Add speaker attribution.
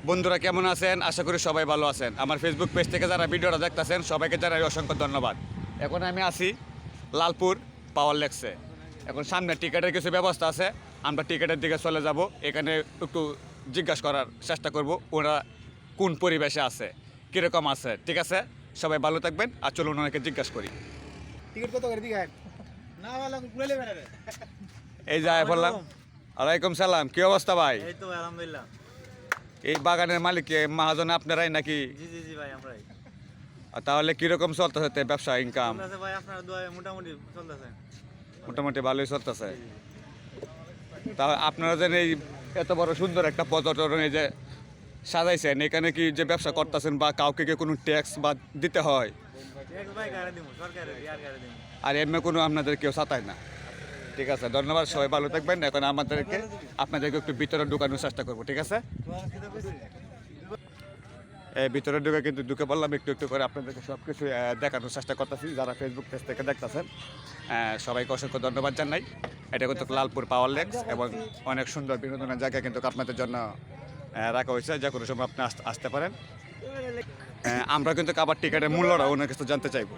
Speaker 1: বন্ধুরা কেমন আছেন? আশা করি সবাই ভালো আছেন। আমার ফেসবুক পেজ থেকে যারা ভিডিওটা দেখতেছেন সবাইকে জানাই অসংখ্য ধন্যবাদ। এখন আমি আছি লালপুর পাওয়ার লেক্সে। এখন সামনে টিকিটের কিছু ব্যবস্থা আছে, আমরা টিকিটের দিকে চলে যাব। এখানে একটু জিজ্ঞাসা করার চেষ্টা করব ওরা কোন পরিবেশে আছে, কীরকম আছে। ঠিক আছে, সবাই ভালো থাকবেন আর চলুন ওনাকে জিজ্ঞাসা করি।
Speaker 2: টিকিট কত করে দিঘাট না वाला ঘুরে নেবেন রে
Speaker 1: এই যায় বললাম। ওয়ালাইকুম সালাম, কি অবস্থা ভাই?
Speaker 3: এই তো ভাই আলহামদুলিল্লাহ।
Speaker 1: এই বাগানের মালিক কে, মহাজন আপনারাই নাকি?
Speaker 3: জি জি জি ভাই আমরাই।
Speaker 1: তাহলে কীরকম চলতেছে ব্যবসা ইনকাম?
Speaker 3: চলতেছে ভাই আপনার দোয়ায় মোটামুটি চলতেছে।
Speaker 1: মোটামুটি ভালোই চলতেছে। তা আপনারা যেন এই এত বড় সুন্দর একটা পর্যটন এই যে সাজাইছেন, এখানে কি যে ব্যবসা করতেছেন বা কাউকে কি কোনো ট্যাক্স বা দিতে হয়?
Speaker 3: এক ভাই গাড়ি দিমু সরকারের ইয়ার গাড়ি দিমু।
Speaker 1: আর এমনি কোনো আপনাদের কেউ চাতায় না? ঠিক আছে, ধন্যবাদ, সবাই ভালো থাকবেন। এখন আপনাদেরকে একটু ভিতরে ঢুকানোর চেষ্টা করবো। ঠিক আছে, এই ভিতরে ঢুকে কিন্তু ঢুকে বললাম একটু একটু করে আপনাদেরকে সব কিছু দেখানোর চেষ্টা করতেছি। যারা ফেসবুক পেজ থেকে দেখতেছেন সবাইকে অসংখ্য ধন্যবাদ জানাই। এটা কিন্তু লালপুর পাওয়ার লেকস এবং অনেক সুন্দর বিনোদনের জায়গা কিন্তু আপনাদের জন্য রাখা হয়েছে, যে কোনো সময় আপনি আসতে পারেন। আমরা কিন্তু আবার টিকিটের মূল্যটা অনেক কিছু জানতে চাইবো।